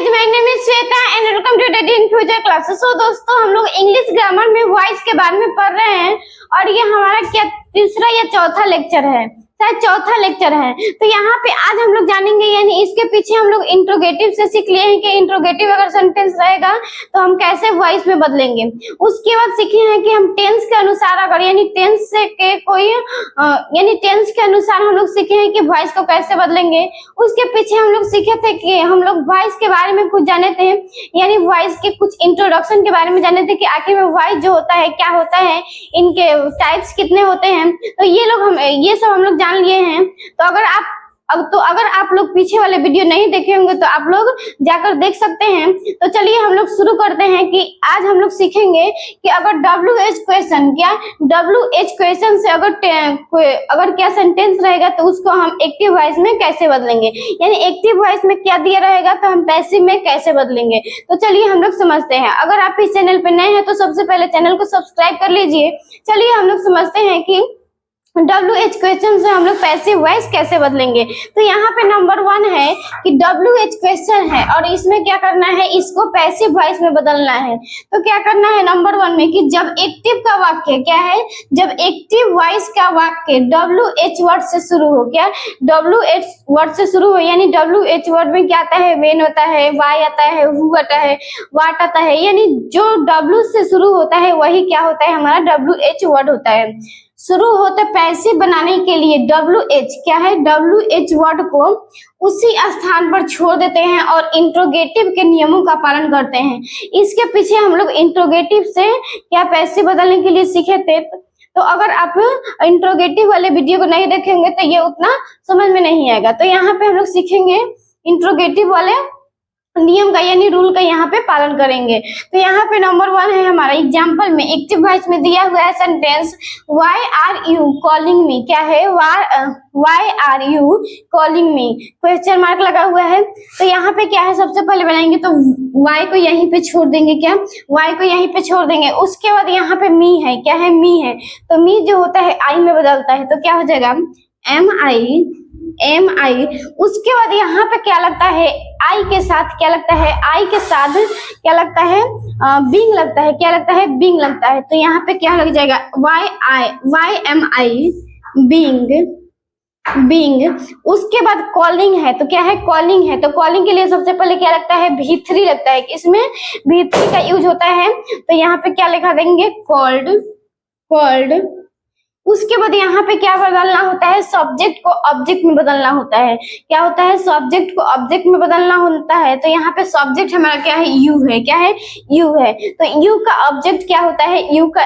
Guys, my name is Shweta and welcome to daily in future classes. सो दोस्तों, हम लोग इंग्लिश ग्रामर में वॉइस के बारे में पढ़ रहे हैं और ये हमारा क्या तीसरा या चौथा लेक्चर है, शायद चौथा लेक्चर है। तो यहाँ पे आज हम लोग जानेंगे, यानी इसके पीछे हम लोग इंट्रोगेटिव से सीख लिए हैं कि इंट्रोगेटिव अगर सेंटेंस रहेगा तो हम कैसे वॉइस में बदलेंगे। उसके बाद सीखे हैं कि हम टेंस के अनुसार अगर यानी टेंस से के कोई यानी टेंस के अनुसार हम लोग सीखे हैं कि वॉइस को कैसे बदलेंगे। उसके पीछे हम लोग सीखे थे कि हम लोग वॉइस के बारे में कुछ जाने थे, यानी वॉइस के कुछ इंट्रोडक्शन के बारे में जाने थे कि आखिर में वॉइस जो होता है क्या होता है, इनके टाइप्स कितने होते हैं। तो ये सब हम लोग जान लिए हैं। तो अगर आप लोग पीछे वाले वीडियो नहीं देखे होंगे तो आप लोग जाकर देख सकते हैं। तो चलिए हम लोग शुरू करते हैं कि आज हम लोग सीखेंगे कि अगर WH क्वेश्चन से अगर क्या सेंटेंस रहेगा तो उसको हम एक्टिव वॉइस में कैसे बदलेंगे, यानी एक्टिव वॉइस में क्या दिया रहेगा तो हम पैसिव में कैसे बदलेंगे। तो चलिए हम लोग समझते हैं। अगर आप इस चैनल पे नए हैं तो सबसे पहले चैनल को सब्सक्राइब कर लीजिए। चलिए हम लोग समझते हैं कि WH क्वेश्चन से हम लोग पैसिव वॉइस कैसे बदलेंगे। तो यहाँ पे नंबर 1 है कि WH क्वेश्चन है और इसमें क्या करना है, इसको पैसिव वॉइस में बदलना है। तो क्या करना है नंबर 1 में कि जब एक्टिव का वाक्य क्या है, जब एक्टिव वॉइस का वाक्य WH वर्ड से शुरू हो, क्या WH वर्ड से शुरू हो, यानी WH वर्ड में क्या आता है, वेन होता है, वाई आता है, हु आता है, वाट आता है, यानी जो W से शुरू होता है वही क्या होता है, हमारा WH वर्ड होता है। शुरू होते पैसिव बनाने के लिए WH क्या है, WH वर्ड को उसी स्थान पर छोड़ देते हैं और इंट्रोगेटिव के नियमों का पालन करते हैं। इसके पीछे हम लोग इंट्रोगेटिव से क्या पैसिव बदलने के लिए सीखे थे। तो अगर आप इंट्रोगेटिव वाले वीडियो को नहीं देखेंगे तो ये उतना समझ में नहीं आएगा। तो यहाँ पे हम लोग सीखेंगे इंट्रोगेटिव वाले नियम का, यानी रूल का यहाँ पे पालन करेंगे। तो यहाँ पे नंबर 1 है हमारा एग्जाम्पल में एक्टिव वॉइस में दिया हुआ है sentence why are you calling me, क्या है, why are you calling me, question mark लगा हुआ है। तो यहाँ पे क्या है, सबसे पहले बनाएंगे तो वाई को यहीं पे छोड़ देंगे, क्या वाई को यहीं पे छोड़ देंगे। उसके बाद यहाँ पे मी है, क्या है, मी है, तो मी जो होता है आई में बदलता है, तो क्या हो जाएगा एम आई। उसके बाद यहाँ पे क्या लगता है, आई के साथ क्या लगता है, आई के साथ क्या लगता है, बिंग लगता है, क्या लगता है, बिंग लगता है। तो यहाँ पे क्या लग जाएगा, वाई एम आई बिंग। उसके बाद कॉलिंग है, तो क्या है, कॉलिंग है, तो कॉलिंग के लिए सबसे पहले क्या लगता है, V3 लगता है, इसमें V3 का यूज होता है। तो यहाँ पे क्या लिखा देंगे, कॉल्ड। उसके बाद यहाँ पे क्या बदलना होता है, सब्जेक्ट को ऑब्जेक्ट में बदलना होता है। क्या होता है, सब्जेक्ट को ऑब्जेक्ट में बदलना होता है। तो यहाँ पे सब्जेक्ट हमारा क्या है, यू है, क्या है, यू है। तो यू का ऑब्जेक्ट क्या होता है, यू का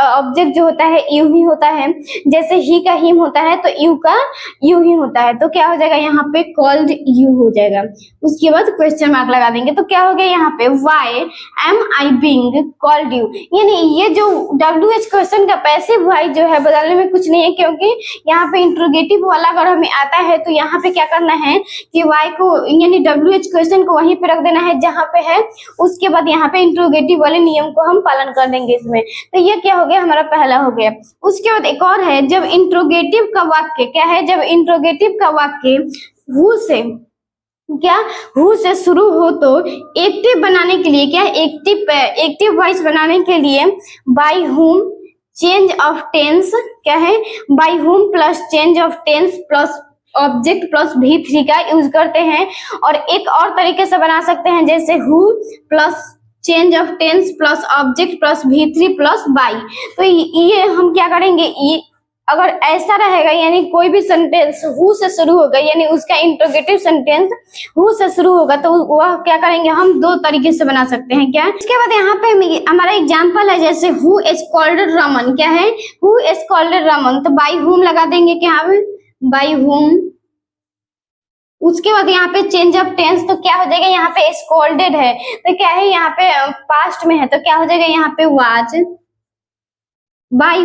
ऑब्जेक्ट जो होता है यू ही होता है। जैसे ही का हिम होता है तो यू का यू ही होता है। तो क्या हो जाएगा, यहाँ पे कॉल्ड यू हो जाएगा। उसके बाद क्वेश्चन मार्क लगा देंगे। तो क्या हो गया यहाँ पे, why am I being called you, यानी ये जो WH क्वेश्चन का पैसिव वॉइस जो है बदलने में कुछ नहीं है, क्योंकि यहाँ पे इंट्रोगेटिव वाला अगर हमें आता है तो यहाँ पे क्या करना है कि वाई को यानी WH क्वेश्चन को वहीं पे रख देना है जहाँ पे है। उसके बाद यहाँ पे इंट्रोगेटिव वाले नियम को हम पालन कर देंगे इसमें। तो ये क्या हो गया, हमारा पहला हो गया। उसके बाद एक और है, जब इंट्रोगेटिव का वाक्य क्या है, जब इंट्रोगेटिव का वाक्य हु से शुरू हो तो एक्टिव बनाने के लिए, क्या एक्टिव वॉइस बनाने के लिए by whom change of tense, क्या है, by whom plus change of tens plus object plus V3 का यूज करते हैं। और एक और तरीके से बना सकते हैं, जैसे who plus change of tens plus object plus V3 plus by. तो ये हम क्या करेंगे, ये अगर ऐसा रहेगा, यानी कोई भी सेंटेंस हु से शुरू होगा, यानी उसका इंट्रोगेटिव सेंटेंस हु से शुरू होगा, तो वह क्या करेंगे, हम 2 तरीके से बना सकते हैं, क्या। इसके बाद यहाँ पे हमारा एग्जांपल है, जैसे हु स्कॉल्डेड रमन, क्या है, हु स्कॉल्डेड रमन, तो बाय हुम लगा देंगे, क्या है, बाय हुम। उसके बाद यहाँ पे चेंज ऑफ टेंस, तो क्या हो जाएगा, यहाँ पे स्कॉल्डेड है तो क्या है, यहाँ पे पास्ट में है, तो क्या हो जाएगा, यहाँ पे वाज, बाय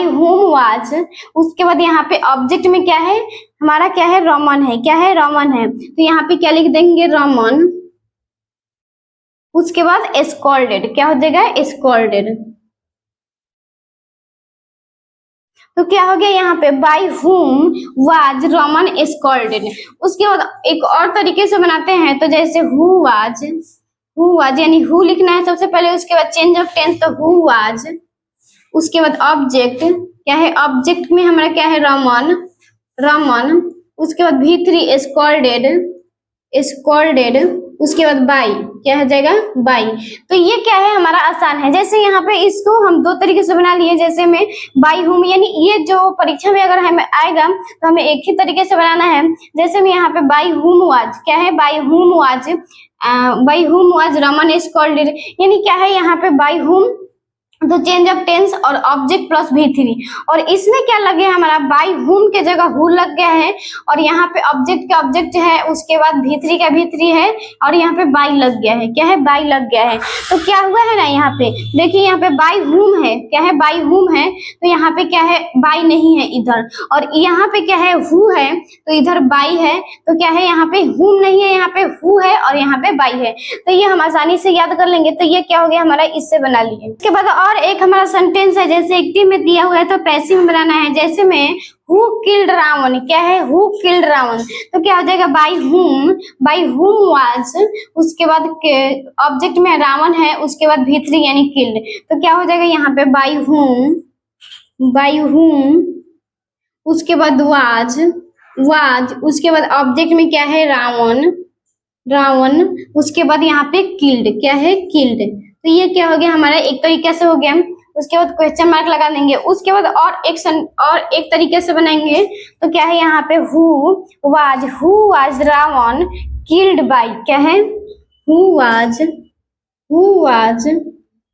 हुम वाज। उसके बाद यहाँ पे ऑब्जेक्ट में क्या है, हमारा क्या है, रमन है, क्या है, रमन है, तो यहाँ पे क्या लिख देंगे, रमन। उसके बाद स्कॉल्डेड, क्या हो जाएगा, स्कॉल्डेड। तो क्या हो गया यहाँ पे, by whom was Raman scolded. उसके बाद एक और तरीके से बनाते हैं, तो जैसे हु वाज यानी हु लिखना है सबसे पहले, उसके बाद चेंज ऑफ टेंस, तो हु वाज, उसके बाद ऑब्जेक्ट क्या है, ऑब्जेक्ट में हमारा क्या है, रमन, उसके बाद V3 स्कॉल्डेड, उसके बाद बाई क्या हो जाएगा, बाई। तो ये क्या है हमारा आसान है। जैसे यहाँ पे इसको हम दो तरीके से बना लिए, जैसे में बाई हुम, यानी ये जो परीक्षा में अगर हमें आएगा तो हमें एक ही तरीके से बनाना है। जैसे में यहाँ पे बाई हुम वाज क्या है, बाई हुम वाज रमन स्कॉल्डेड, यानी क्या है यहाँ पे बाई हुम, तो चेंज ऑफ टेंस और ऑब्जेक्ट प्लस V3, और इसमें क्या लग गया हमारा, बाय हुम के जगह हु लग गया है, और यहाँ पे ऑब्जेक्ट का ऑब्जेक्ट है, उसके बाद V3 का V3 है, और यहाँ पे बाय लग गया है, क्या है, बाय लग गया है। तो क्या हुआ है ना, यहाँ पे देखिए, यहाँ पे बाय हुम है, क्या है, बाय हुम है, तो यहाँ पे क्या है, बाय नहीं है इधर, और यहाँ पे क्या है, हु है, तो इधर बाय है, तो क्या है, यहाँ पे हुम नहीं है, यहाँ पे हु है, और यहाँ पे बाय है। तो ये हम आसानी से याद कर लेंगे। तो ये क्या हो गया हमारा, इससे बना लिए। उसके बाद और एक हमारा सेंटेंस है, जैसे एक्टिव में दिया हुआ है तो पैसिव में बनाना है। जैसे में हु किल्ड रावण, क्या है, हु किल्ड रावण, तो क्या हो जाएगा, बाय हुम वाज, उसके बाद ऑब्जेक्ट में रावण है, उसके बाद V3 यानी किल्ड, तो क्या हो जाएगा यहाँ पे, बाय हुम, उसके बाद वाज, उसके बाद ऑब्जेक्ट में क्या है, रावण, उसके बाद यहाँ पे किल्ड, क्या है, किल्ड। तो ये क्या हो गया हमारा, एक तरीके से हो गया। उसके बाद क्वेश्चन मार्क लगा देंगे। उसके बाद और एक तरीके से बनाएंगे, तो क्या है यहाँ पे, who was Ravan killed by, क्या है, हु वाज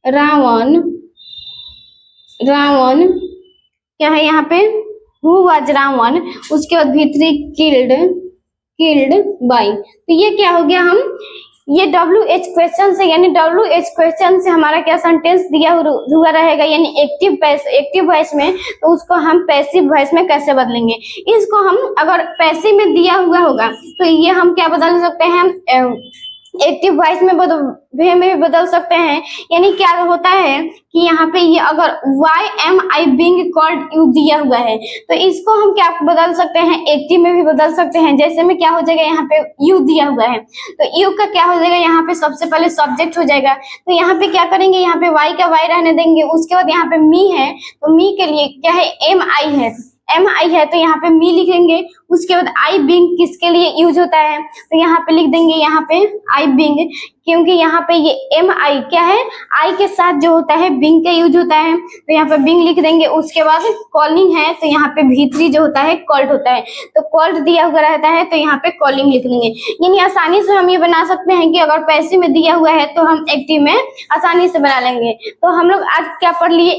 रावण क्या है यहाँ पे, हु वाज रावण, उसके बाद V3 किल्ड बाय। तो ये क्या हो गया, हम ये WH क्वेश्चन से, यानी WH क्वेश्चन से हमारा क्या सेंटेंस दिया हुआ रहेगा, यानी एक्टिव वॉइस में, तो उसको हम पैसिव वॉइस में कैसे बदलेंगे। इसको हम अगर पैसिव में दिया हुआ होगा तो ये हम क्या बदल सकते हैं, एक्टिव वॉइस में भी बदल सकते हैं। यानी क्या होता है कि यहाँ पे ये अगर why am I being called you दिया हुआ है, तो इसको हम क्या बदल सकते हैं, एक्टिव में भी बदल सकते हैं। जैसे में क्या हो जाएगा, यहाँ पे you दिया हुआ है, तो you का क्या हो जाएगा, यहाँ पे सबसे पहले सब्जेक्ट हो जाएगा। तो यहाँ पे क्या करेंगे, यहाँ पे y का y रहने देंगे। उसके बाद यहाँ पे मी है, तो मी के लिए क्या है, एम आई है, तो यहाँ पे मी लिखेंगे। उसके बाद आई बिंग किसके लिए यूज होता है, तो यहाँ पे लिख देंगे, यहाँ पे आई बिंग, क्योंकि यहाँ पे ये एम आई क्या है, आई के साथ जो होता है बिंग का यूज होता है, तो यहाँ पे बिंग लिख देंगे। उसके बाद कॉलिंग है, तो यहाँ पे V3 जो होता है कॉल्ड होता है, तो कॉल्ड दिया हुआ रहता है, तो यहाँ पे कॉलिंग लिख देंगे। यानी आसानी से हम ये बना सकते हैं कि अगर पैसिव में दिया हुआ है तो हम एक्टिव में आसानी से बना लेंगे। तो हम लोग आज क्या पढ़ लिए,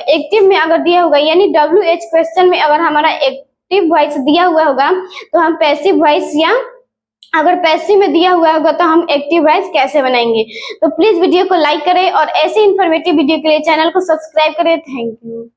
एक्टिव में अगर दिया होगा, यानी WH क्वेश्चन में अगर हमारा एक्टिव वॉइस दिया हुआ होगा तो हम पैसिव वॉइस, या अगर पैसिव में दिया हुआ होगा तो हम एक्टिव वॉइस कैसे बनाएंगे। तो प्लीज वीडियो को लाइक करें और ऐसे इन्फॉर्मेटिव वीडियो के लिए चैनल को सब्सक्राइब करें। Thank you.